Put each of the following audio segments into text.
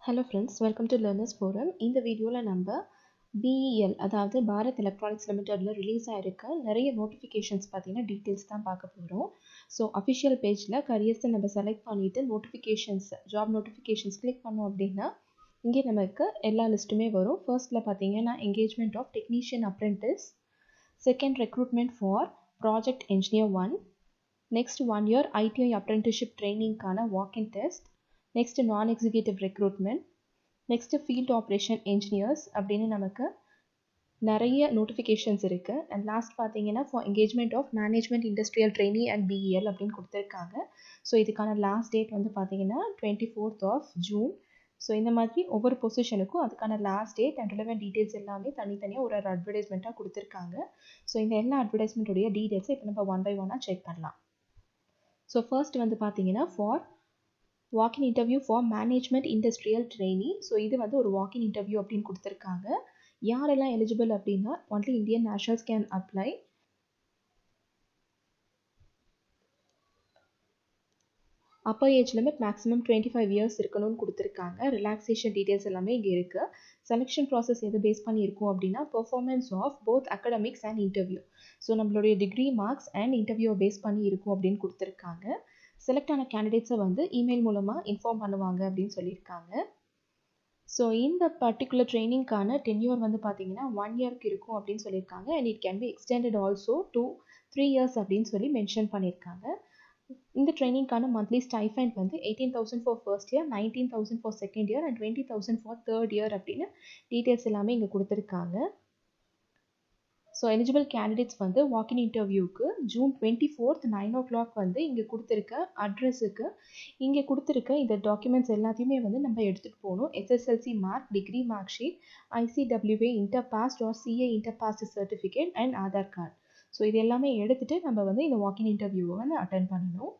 Hello friends, welcome to learners forum. இந்த வீடியோவில் நம்ம பிஇஎல் அதாவது பாரத் எலக்ட்ரானிக்ஸ் லிமிடெடில் ரிலீஸ் ஆகிருக்க நிறைய நோட்டிஃபிகேஷன்ஸ் பார்த்தீங்கன்னா டீட்டெயில்ஸ் தான் பார்க்க போகிறோம். ஸோ அஃபிஷியல் பேஜில் கரியர்ஸை நம்ம செலக்ட் பண்ணிவிட்டு நோட்டிஃபிகேஷன்ஸ் ஜாப் நோட்டிஃபிகேஷன்ஸ் கிளிக் பண்ணோம் அப்படின்னா இங்கே நமக்கு எல்லா லிஸ்ட்டுமே வரும். ஃபர்ஸ்ட்டில் பார்த்தீங்கன்னா engagement of technician apprentice, second recruitment for project engineer 1, next 1 year ITI apprenticeship ட்ரைனிங்கான walk in test, next non executive recruitment, next field operation engineers அப்படின்னு நமக்கு நிறைய நோட்டிஃபிகேஷன்ஸ் இருக்குது. அண்ட் லாஸ்ட் பார்த்தீங்கன்னா for engagement of management industrial trainee and BEL அப்படின்னு கொடுத்துருக்காங்க. So இதுக்கான last date வந்து பார்த்தீங்கன்னா 24th June. ஸோ இந்த மாதிரி ஒவ்வொரு பொசிஷனுக்கும் அதுக்கான last date and relevant details எல்லாமே தனித்தனியாக ஒரு அட்வர்டைஸ்மெண்ட்டாக கொடுத்துருக்காங்க. ஸோ இந்த எல்லா அட்வர்டைஸ்மெண்ட்டுடைய டீட்டெயில்ஸை இப்போ நம்ம ஒன் பை ஒன்னாக செக் பண்ணலாம். ஸோ ஃபர்ஸ்ட் வந்து பார்த்தீங்கன்னா for walk in interview for management industrial trainee. So இது வந்து ஒரு வாக்-இன் இன்டர்வியூ அப்படின்னு கொடுத்துருக்காங்க. யாரெல்லாம் எலிஜிபிள் அப்படின்னா only Indian nationals can apply. Appar age limit maximum 25 years இருக்கணும்னு கொடுத்துருக்காங்க. ரிலாக்ஸேஷன் டீட்டெயில்ஸ் எல்லாமே இங்கே இருக்குது. செலெக்ஷன் ப்ராசஸ் எது பேஸ் பண்ணி இருக்கும் அப்படின்னா performance of both academics and interview. So நம்மளுடைய டிகிரி மார்க்ஸ் அண்ட் இன்டர்வியூவை பேஸ் பண்ணி இருக்கும் அப்படின்னு கொடுத்துருக்காங்க. செலக்ட் ஆன கேண்டிடேட்ஸை வந்து இமெயில் மூலமாக இன்ஃபார்ம் பண்ணுவாங்க அப்படின்னு சொல்லியிருக்காங்க. ஸோ இந்த பர்டிகுலர் ட்ரைனிங்கான டென்யூர் வந்து பார்த்தீங்கன்னா 1 yearக்கு இருக்கும் அப்படின்னு சொல்லியிருக்காங்க. And it can be extended also to 3 years அப்படின்னு சொல்லி மென்ஷன் பண்ணியிருக்காங்க. இந்த ட்ரைனிங்கான மந்த்லி ஸ்டைஃபண்ட் வந்து 18,000 for first year, 19,000 for second year and 20,000 for third year அப்படின்னு டீட்டெயில்ஸ் எல்லாமே இங்கே கொடுத்துருக்காங்க. ஸோ எலிஜிபிள் கேண்டிடேட்ஸ் வந்து வாக்-இன் இன்டர்வியூக்கு June 24th 9 o'clock வந்து இங்கே கொடுத்துருக்க அட்ரஸுக்கு இங்கே கொடுத்துருக்க இந்த டாக்குமெண்ட்ஸ் எல்லாத்தையுமே வந்து நம்ம எடுத்துகிட்டு போகணும். SSLC mark, degree mark sheet, ICWA inter passed or CA inter passed certificate and Aadhaar card. So இது எல்லாமே எடுத்துகிட்டு நம்ம வந்து இந்த வாக்-இன் இன்டர்வியூவை வந்து அட்டென்ட் பண்ணணும்.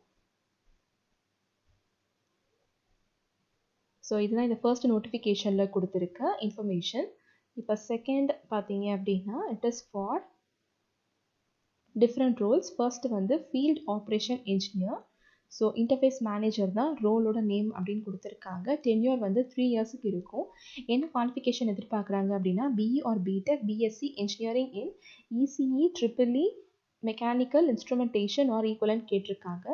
ஸோ இதுதான் இந்த ஃபர்ஸ்ட் நோட்டிஃபிகேஷனில் கொடுத்துருக்க இன்ஃபர்மேஷன். இப்போ செகண்ட் பார்த்தீங்க அப்படின்னா it is for different roles. First வந்து field operation engineer. So interface manager தான் ரோலோட நேம் அப்படின்னு கொடுத்துருக்காங்க. டென்யூர் வந்து 3 yearsக்கு இருக்கும். என்ன குவாலிஃபிகேஷன் எதிர்பார்க்குறாங்க அப்படின்னா BE or BTech, BSc engineering in ECE, triple E, mechanical instrumentation or equivalent கேட்டிருக்காங்க.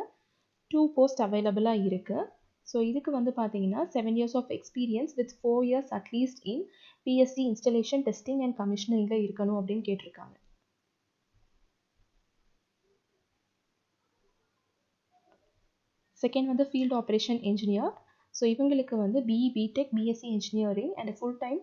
2 போஸ்ட் அவைலபிளாக இருக்குது. ஸோ இதுக்கு வந்து பார்த்தீங்கன்னா 7 years of experience with 4 years at least in BSc installation testing and கமிஷனிங்கில் இருக்கணும் அப்படின்னு கேட்டிருக்காங்க. செகண்ட் வந்து ஃபீல்ட் ஆப்ரேஷன் என்ஜினியர். ஸோ இவங்களுக்கு வந்து BE, BTech, BSc engineering and full time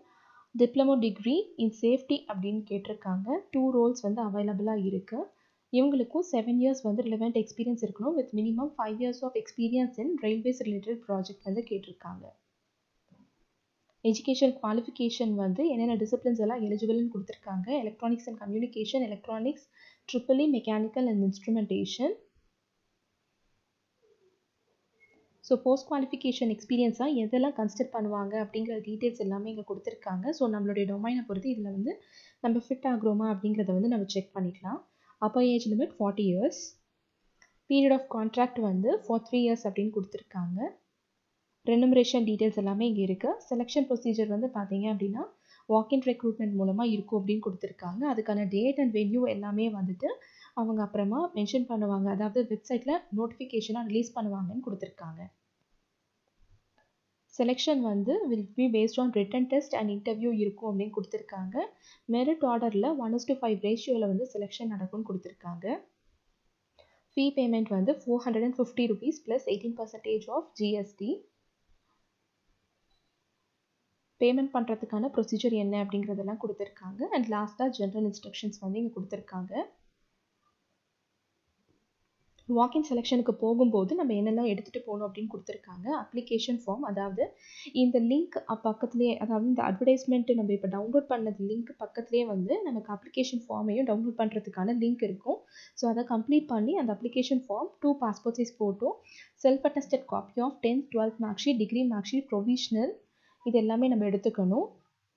diploma degree in safety அப்படின்னு கேட்டிருக்காங்க. 2 ரோல்ஸ் வந்து அவைலபிளாக இருக்குது. இவங்களுக்கும் 7 years வந்து ரிலவெண்ட் எக்ஸ்பீரியன்ஸ் இருக்கணும் with minimum 5 years of experience in railways related project வந்து கேட்டிருக்காங்க. எஜுகேஷன் குவாலிஃபிகேஷன் வந்து என்னென்ன டிசிப்ளின்ஸ் எல்லாம் எலிஜிபிள்னு கொடுத்துருக்காங்க. Electronics and communication, electronics, triple E, mechanical and instrumentation. So post qualification எக்ஸ்பீரியன்ஸாக எதெல்லாம் கன்சிடர் பண்ணுவாங்க அப்படிங்கிற டீட்டெயில்ஸ் எல்லாமே இங்கே கொடுத்துருக்காங்க. ஸோ நம்மளுடைய டொமைனை பொறுத்து இதில் வந்து நம்ம ஃபிட் ஆகுறோமா அப்படிங்கிறத வந்து நம்ம செக் பண்ணிக்கலாம். Upper age limit 40 years. Period of contract வந்து for 3 years அப்படின்னு கொடுத்துருக்காங்க. ரெனுமரேஷன் டீட்டெயில்ஸ் எல்லாமே இங்கே இருக்குது. செலெக்ஷன் ப்ரொசீஜர் வந்து பார்த்தீங்க அப்படின்னா வாக்-இன் ரெக்ரூட்மெண்ட் மூலமாக இருக்கும் அப்படின்னு கொடுத்துருக்காங்க. அதுக்கான டேட் அண்ட் வென்யூ எல்லாமே வந்துட்டு அவங்க அப்புறமா மென்ஷன் பண்ணுவாங்க. அதாவது வெப்சைட்டில் நோட்டிஃபிகேஷனாக ரிலீஸ் பண்ணுவாங்கன்னு கொடுத்துருக்காங்க. செலெக்ஷன் வந்து will be based on written test and interview இருக்கும் அப்படின்னு கொடுத்துருக்காங்க. மெரிட் ஆர்டரில் 1:5 ரேஷியோவில் வந்து செலெக்ஷன் நடக்கும்னு கொடுத்துருக்காங்க. ஃபீ பேமெண்ட் வந்து 450 rupees plus 18% of GST. Payment பண்ணுறதுக்கான ப்ரொசீஜர் என்ன அப்படிங்கிறதெல்லாம் கொடுத்துருக்காங்க. அண்ட் லாஸ்ட்டாக ஜென்ரல் இன்ஸ்ட்ரக்ஷன்ஸ் வந்து இங்கே கொடுத்துருக்காங்க. வாக்-இன் செலெக்ஷனுக்கு போகும்போது நம்ம என்னெல்லாம் எடுத்துகிட்டு போகணும் அப்படின்னு கொடுத்துருக்காங்க. அப்ளிகேஷன் ஃபார்ம், அதாவது இந்த லிங்க் பக்கத்துலேயே, அதாவது இந்த அட்வர்டைஸ்மெண்ட்டு நம்ம இப்போ டவுன்லோட் பண்ணது லிங்க் பக்கத்துலேயே வந்து நமக்கு அப்ளிகேஷன் ஃபார்மையும் டவுன்லோட் பண்ணுறதுக்கான லிங்க் இருக்கும். ஸோ அதை கம்ப்ளீட் பண்ணி அந்த application form, 2 passport size photo, self attested copy of 10th 12th mark sheet, degree mark sheet, provisional, இது எல்லாமே நம்ம எடுத்துக்கணும்.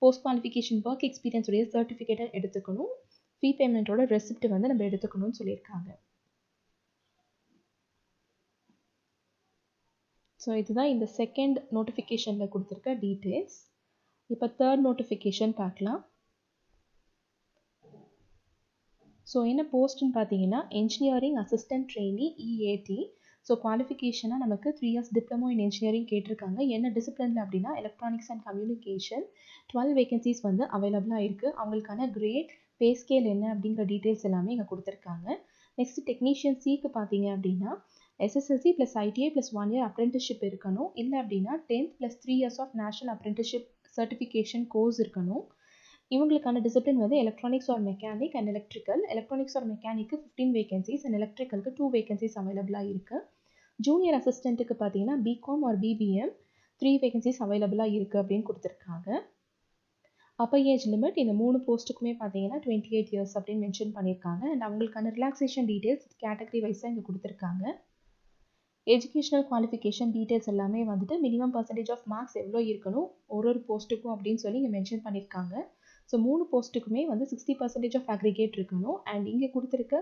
போஸ்ட் குவாலிஃபிகேஷன் ஒர்க் எக்ஸ்பீரியன்ஸ் உடைய சர்டிஃபிகேட்டை எடுத்துக்கணும். ஃபீ பேமெண்ட்டோட ரெசிப்ட் வந்து நம்ம எடுத்துக்கணும்னு சொல்லியிருக்காங்க. ஸோ இதுதான் இந்த செகண்ட் நோட்டிஃபிகேஷனில் கொடுத்துருக்க டீட்டெயில்ஸ். இப்போ தேர்ட் நோட்டிஃபிகேஷன் பார்க்கலாம். ஸோ என்ன போஸ்ட்னு பார்த்தீங்கன்னா engineering assistant trainee EAT. So குவாலிஃபிகேஷனாக நமக்கு 3 years டிப்ளமோ இன் என்ஜினியரிங் கேட்டிருக்காங்க. என்ன டிசிப்ளினில் அப்படின்னா எலக்ட்ரானிக்ஸ் அண்ட் கம்யூனிகேஷன். 12 வேகன்சிஸ் வந்து அவைலபிளாக இருக்குது. அவங்களுக்கான கிரேட், பே ஸ்கேல் என்ன அப்படிங்கிற டீட்டெயில்ஸ் எல்லாமே இங்கே கொடுத்துருக்காங்க. நெக்ஸ்ட் டெக்னீஷியன் சிக்கு பார்த்தீங்க அப்படின்னா SSLC + ITI + 1 year apprenticeship இருக்கணும். இல்லை அப்படின்னா 10th + 3 years of national apprenticeship certification course இருக்கணும். இவங்களுக்கான டிசிப்ளின் வந்து electronics or mechanic and electrical. Electronics or மெக்கானிக்கு 15 வேகன்சிஸ் அண்ட் எலக்ட்ரிக்கலுக்கு 2 வேகன்சிஸ் அவைலபிளாக இருக்குது. ஜூனியர் அசிஸ்டண்ட்டுக்கு பார்த்தீங்கன்னா BCom ஆர் BBM 3 வேகன்சிஸ் அவைலபிளாக இருக்குது அப்படின்னு கொடுத்துருக்காங்க. அப்பர் ஏஜ் லிமிட் இந்த 3 போஸ்ட்டுக்குமே பார்த்தீங்கன்னா 28 years அப்படின்னு மென்ஷன் பண்ணியிருக்காங்க. அண்ட் அவங்களுக்கான ரிலாக்ஸேஷன் டீட்டெயில்ஸ் கேட்டகரி வைஸாக இங்கே கொடுத்துருக்காங்க. எஜுகேஷனல் குவாலிஃபிகேஷன் டீட்டெயில்ஸ் எல்லாமே வந்துட்டு மினிமம் பர்சன்டேஜ் ஆஃப் மார்க்ஸ் எவ்வளோ இருக்கணும் ஒரு போஸ்ட்டுக்கும் அப்படின்னு சொல்லி இங்கே மென்ஷன் பண்ணியிருக்காங்க. ஸோ 3 போஸ்ட்டுக்குமே வந்து 60% ஆஃப் அக்ரிகேட் இருக்கணும். அண்ட் இங்கே கொடுத்துருக்க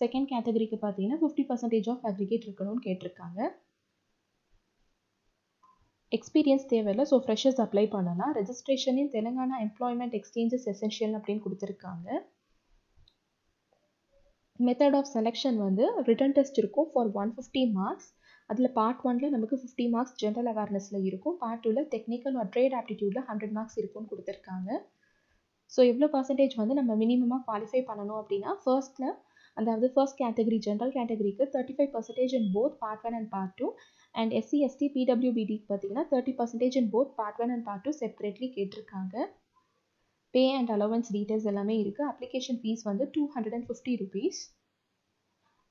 செகண்ட் கேட்டகரிக்கு பார்த்தீங்கன்னா 50% ஆஃப் அக்ரிகேட் இருக்கணும்னு கேட்டிருக்காங்க. எக்ஸ்பீரியன்ஸ் தேவையில்லை, ஸோ ஃப்ரெஷர்ஸ் அப்ளை பண்ணலாம். ரெஜிஸ்ட்ரேஷன் இன் தெலுங்கானா எம்ப்ளாய்மெண்ட் எக்ஸ்சேஞ்சஸ் எசென்ஷியல் அப்படின்னு கொடுத்துருக்காங்க. மெத்தட் ஆஃப் செலெக்ஷன் வந்து ரிட்டன் டெஸ்ட் இருக்கும் ஃபார் 150 மார்க்ஸ். அதில் பார்ட் 1ல் நமக்கு 50 மார்க்ஸ் ஜென்ரல் அவேர்னஸில் இருக்கும். பார்ட் 2ல் டெக்னிக்கல் ஆர் ட்ரேட் ஆப்டிடியூடில் 100 மார்க்ஸ் இருக்கும்னு கொடுத்துருக்காங்க. ஸோ எவ்வளோ பர்சன்டேஜ் வந்து நம்ம மினிமமாக குவாலிஃபை பண்ணணும் அப்படின்னா ஃபர்ஸ்ட்டில், அதாவது ஃபர்ஸ்ட் கேட்டகரி ஜென்ரல் கேட்டகரிக்கு 35% in both part 1 and part 2. And SC ST PWBDக்கு பார்த்தீங்கன்னா 30% in both part 1 and part 2 separately கேட்டிருக்காங்க. பே அண்ட் அலவன்ஸ் டீட்டெயில்ஸ் எல்லாமே இருக்குது. அப்ளிகேஷன் ஃபீஸ் வந்து 250 rupees.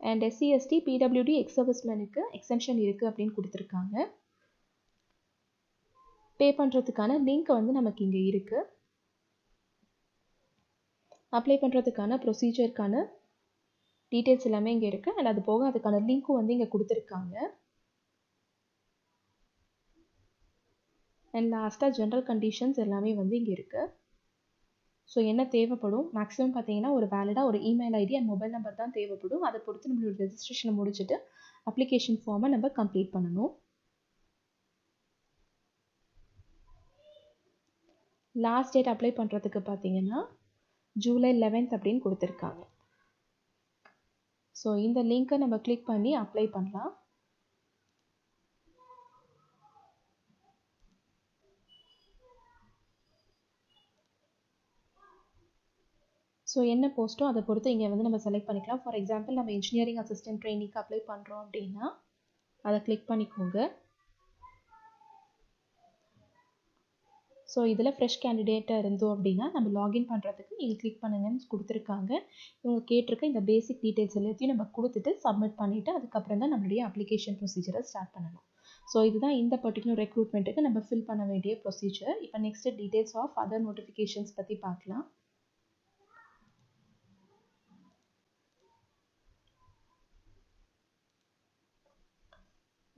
And SC ST PWD ex சர்வீஸ்மேனுக்கு எக்ஸம்ஷன் இருக்குது அப்படின்னு கொடுத்துருக்காங்க. பே பண்ணுறதுக்கான லிங்க் வந்து நமக்கு இங்கே இருக்குது. அப்ளை பண்ணுறதுக்கான ப்ரொசீஜருக்கான டீட்டெயில்ஸ் எல்லாமே இங்கே இருக்குது. அண்ட் அது போக அதுக்கான லிங்க்கும் வந்து இங்கே கொடுத்துருக்காங்க. அண்ட் லாஸ்ட்டாக ஜென்ரல் கண்டிஷன்ஸ் எல்லாமே வந்து இங்கே இருக்குது. ஸோ என்ன தேவைப்படும் மேக்ஸிமம் பார்த்தீங்கன்னா ஒரு வேலிடாக ஒரு email ID and mobile number தான் தேவைப்படும். அதை பொறுத்து நம்மளோட ரெஜிஸ்ட்ரேஷனை முடிச்சுட்டு அப்ளிகேஷன் ஃபார்மை நம்ம கம்ப்ளீட் பண்ணணும். லாஸ்ட் டேட் அப்ளை பண்ணுறதுக்கு பார்த்தீங்கன்னா July 11th அப்படின்னு கொடுத்துருக்காங்க. ஸோ இந்த லிங்க்கை நம்ம கிளிக் பண்ணி அப்ளை பண்ணலாம். ஸோ என்ன போஸ்ட்டோ அதை பொறுத்து இங்கே வந்து நம்ம செலக்ட் பண்ணிக்கலாம். ஃபார் எக்ஸாம்பிள் நம்ம இன்ஜினியரிங் அசிஸ்டன்ட் ட்ரெயினிக்கு அப்ளை பண்ணுறோம் அப்படின்னா அதை கிளிக் பண்ணிக்கோங்க. ஸோ இதில் ஃப்ரெஷ் கேண்டிடேட்டாக இருந்தோம் அப்படின்னா நம்ம லாகின் பண்ணுறதுக்கு நீங்கள் கிளிக் பண்ணுங்கன்னு கொடுத்துருக்காங்க. இவங்க கேட்டிருக்க இந்த பேசிக் டீட்டெயில்ஸ் எல்லாத்தையும் நம்ம கொடுத்துட்டு சப்மிட் பண்ணிவிட்டு அதுக்கப்புறம் தான் நம்மளுடைய அப்ளிகேஷன் ப்ரொசீஜரை ஸ்டார்ட் பண்ணணும். ஸோ இதுதான் இந்த பர்டிகுலர் ரெக்ரூட்மெண்ட்டுக்கு நம்ம ஃபில் பண்ண வேண்டிய ப்ரொசீஜர். இப்போ next details of other notifications பற்றி பார்க்கலாம்.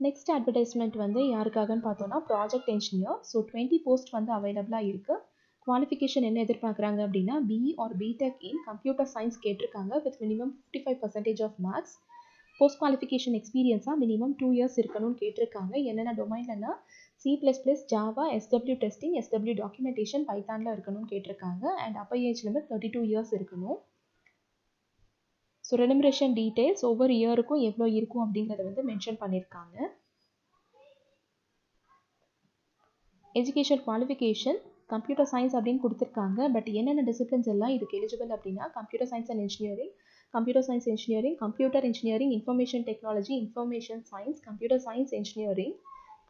நெக்ஸ்ட் அட்வர்டைஸ்மெண்ட் வந்து யாருக்காகன்னு பார்த்தோன்னா ப்ராஜெக்ட் என்ஜினியர். ஸோ 20 போஸ்ட் வந்து அவைலபிளாக இருக்குது. குவாலிஃபிகேஷன் என்ன எதிர்பார்க்குறாங்க அப்படின்னா BE or BTech in computer science கேட்டிருக்காங்க with minimum 55% of marks. Post qualification எக்ஸ்பீரியன்ஸாக மினிமம் 2 years இருக்கணும்னு கேட்டிருக்காங்க. என்னென்ன டொமைன்லனா C++, Java, SW testing, SW documentation, பைத்தானில் இருக்கணும்னு கேட்டிருக்காங்க. And upper age limit 32 years இருக்கணும். ஸோ ரெனுமரேஷன் டீட்டெயில்ஸ் ஒவ்வொரு இயருக்கும் எவ்வளோ இருக்கும் அப்படிங்கிறத வந்து மென்ஷன் பண்ணியிருக்காங்க. எஜுகேஷன் குவாலிஃபிகேஷன் கம்ப்யூட்டர் சயின்ஸ் அப்படின்னு கொடுத்துருக்காங்க. பட் என்னென்ன டிசிப்ளின்ஸ் எல்லாம் இதுக்கு எலிஜிபிள் அப்படின்னா computer science and engineering, computer science engineering, computer engineering, information technology, information science, computer science engineering,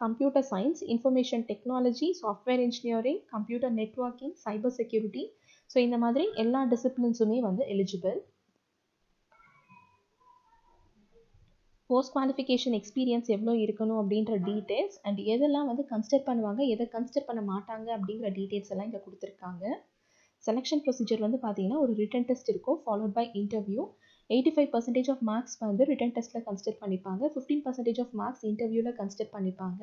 computer science, information technology, software engineering, computer networking, cyber security. So இந்த மாதிரி எல்லா டிசிப்ளின்ஸுமே வந்து எலிஜிபிள். போஸ்ட் குவாலிஃபிகேஷன் எக்ஸ்பீரியன்ஸ் எவ்வளோ இருக்கணும் அப்படின்ற details and எதெல்லாம் வந்து consider பண்ணுவாங்க, எதை கன்சிடர் பண்ண மாட்டாங்க அப்படிங்கிற டீட்டெயில்ஸ் எல்லாம் இங்கே கொடுத்துருக்காங்க. செலெக்ஷன் ப்ரொசீஜர் வந்து பார்த்தீங்கன்னா ஒரு ரிட்டன் டெஸ்ட் இருக்கும் followed by interview. 85% of marks வந்து ரிட்டன் டெஸ்ட்டில் கன்சிடர் பண்ணிப்பாங்க. 15% ஆஃப் மார்க்ஸ் இன்டர்வியூவில் கன்சிடர் பண்ணிப்பாங்க.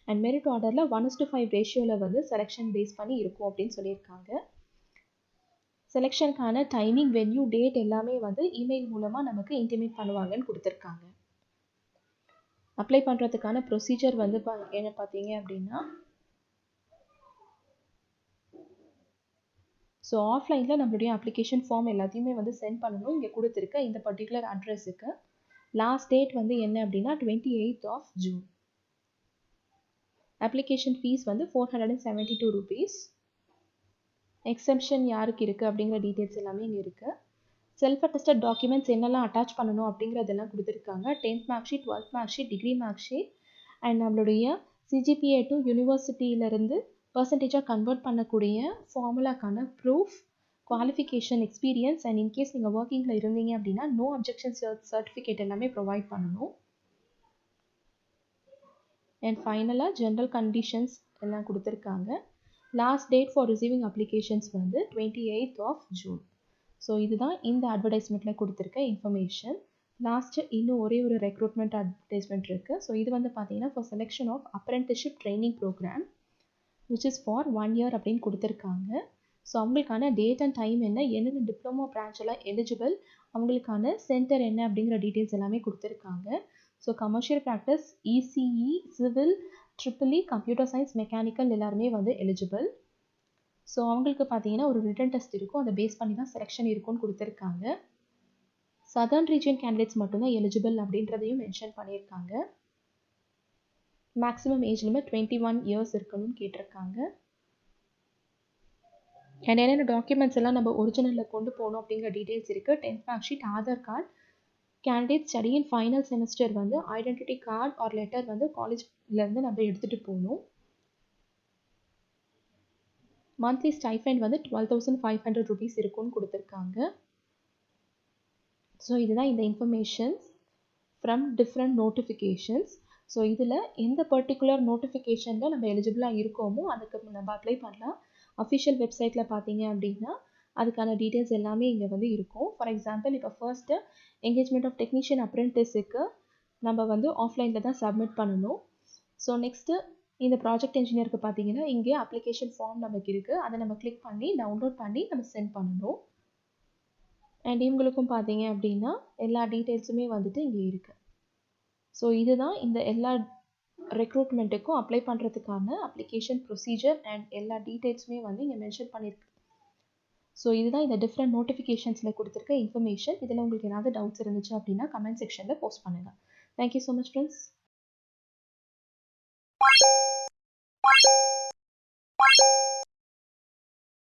அண்ட் மெரிட் ஆர்டரில் 1:5 ரேஷியோவில் வந்து செலெக்ஷன் பேஸ் பண்ணி இருக்கும் அப்படின்னு சொல்லியிருக்காங்க. செலெக்ஷனுக்கான டைமிங், வென்யூ, டேட் எல்லாமே வந்து இமெயில் மூலமாக நமக்கு இன்டிமேட் பண்ணுவாங்கன்னு கொடுத்துருக்காங்க. அப்ளை பண்ணுறதுக்கான ப்ரொசீஜர் வந்து என்ன பார்த்தீங்க அப்படின்னா, ஸோ ஆஃப்லைனில் நம்மளுடைய அப்ளிகேஷன் ஃபார்ம் எல்லாத்தையுமே வந்து சென்ட் பண்ணணும். இங்கே கொடுத்துருக்க இந்த பர்டிகுலர் அட்ரஸுக்கு. லாஸ்ட் டேட் வந்து என்ன அப்படின்னா 28th of June. Application fees வந்து 472 rupees. எக்ஸம்ஷன் யாருக்கு இருக்குது அப்படிங்கிற டீட்டெயில்ஸ் எல்லாமே இங்கே இருக்குது. செல்ஃப் அட்டஸ்டட் டாக்குமெண்ட்ஸ் என்னெல்லாம் அட்டாச் பண்ணணும் அப்படிங்கிறதெல்லாம் கொடுத்துருக்காங்க. 10th mark sheet, 12th mark sheet, degree mark sheet and நம்மளுடைய சிஜிபிஏ டு யூனிவர்சிட்டியிலேருந்து பர்சன்டேஜாக கன்வெர்ட் பண்ணக்கூடிய ஃபார்முலாக்கான proof, qualification, experience and in case நீங்கள் ஒர்க்கிங்கில் இருந்தீங்க அப்படின்னா நோ அப்ஜெக்ஷன் சர்டிஃபிகேட் எல்லாமே ப்ரொவைட் பண்ணணும். அண்ட் ஃபைனலாக ஜென்ரல் கண்டிஷன்ஸ் எல்லாம் கொடுத்துருக்காங்க. Last date for receiving applications வந்து 28th of June. ஸோ இதுதான் இந்த அட்வர்டைஸ்மெண்ட்டில் கொடுத்துருக்க இன்ஃபர்மேஷன். லாஸ்ட்டு இன்னும் ஒரே ஒரு ரெக்ரூட்மெண்ட் அட்வர்டைஸ்மெண்ட் இருக்குது. ஸோ இது வந்து பார்த்தீங்கன்னா for selection of apprenticeship training programme which is for 1 year அப்படின்னு கொடுத்துருக்காங்க. ஸோ அவங்களுக்கான டேட் அண்ட் டைம் என்ன, என்னென்ன டிப்ளமோ பிரான்ச் எல்லாம் எலிஜிபிள், அவங்களுக்கான சென்டர் என்ன அப்படிங்கிற டீட்டெயில்ஸ் எல்லாமே கொடுத்துருக்காங்க. So commercial practice, ECE, civil, triple E, computer science, mechanical எல்லாருமே வந்து எலிஜிபிள். ஸோ அவங்களுக்கு பார்த்தீங்கன்னா ஒரு ரிட்டன் டெஸ்ட் இருக்கும், அதை பேஸ் பண்ணி தான் செலெக்ஷன் இருக்கும்னு கொடுத்துருக்காங்க. சதர்ன் ரீஜன் கேண்டிடேட்ஸ் மட்டும்தான் எலிஜிபிள் அப்படின்றதையும் மென்ஷன் பண்ணியிருக்காங்க. மேக்ஸிமம் ஏஜ் லிமிட் 21 years இருக்கணும்னு கேட்டிருக்காங்க. அண்ட் என்னென்ன டாக்குமெண்ட்ஸ் எல்லாம் நம்ம ஒரிஜினலில் கொண்டு போகணும் அப்படிங்கிற டீட்டெயில்ஸ் இருக்குது. 10th mark sheet, Aadhaar card, candidate study in final semester வந்து ஐடென்டிட்டி கார்டு ஆர் லெட்டர் வந்து காலேஜ்லேருந்து நம்ம எடுத்துகிட்டு போகணும். மந்த்லி ஸ்டைஃபண்ட் வந்து 12,500 rupees இருக்கும்னு கொடுத்துருக்காங்க. ஸோ இதுதான் இந்த informations from different notifications. So இதில் எந்த பர்டிகுலர் நோட்டிஃபிகேஷனில் நம்ம எலிஜிபிளாக இருக்கோமோ அதுக்கு நம்ம அப்ளை பண்ணலாம். அஃபிஷியல் வெப்சைட்டில் பார்த்தீங்க அப்படின்னா அதுக்கான டீட்டெயில்ஸ் எல்லாமே இங்கே வந்து இருக்கும். ஃபார் எக்ஸாம்பிள் இப்போ ஃபர்ஸ்ட்டு என்கேஜ்மெண்ட் ஆஃப் டெக்னீஷியன் அப்ரெண்டிஸுக்கு நம்ம வந்து ஆஃப்லைனில் தான் சப்மிட் பண்ணணும். ஸோ நெக்ஸ்ட்டு இந்த ப்ராஜெக்ட் இன்ஜினியருக்கு பார்த்தீங்கன்னா இங்கே அப்ளிகேஷன் ஃபார்ம் நமக்கு இருக்குது, அதை நம்ம கிளிக் பண்ணி டவுன்லோட் பண்ணி நம்ம சென்ட் பண்ணணும். அண்ட் இவங்களுக்கும் பார்த்தீங்க அப்படின்னா எல்லா டீட்டெயில்ஸுமே வந்துட்டு இங்கே இருக்குது. ஸோ இதுதான் இந்த எல்லா ரெக்ரூட்மெண்ட்டுக்கும் அப்ளை பண்ணுறதுக்கான அப்ளிகேஷன் ப்ரொசீஜர் அண்ட் எல்லா டீட்டெயில்ஸுமே வந்து இங்கே மென்ஷன் பண்ணியிருக்கு. ஸோ இதுதான் இந்த டிஃப்ரெண்ட் நோட்டிஃபிகேஷன்ஸில் கொடுத்துருக்க இன்ஃபர்மேஷன். இதில் உங்களுக்கு ஏதாவது டவுட்ஸ் இருந்துச்சு அப்படின்னா கமெண்ட் செக்ஷனில் போஸ்ட் பண்ணுங்கள். Thank you so much friends.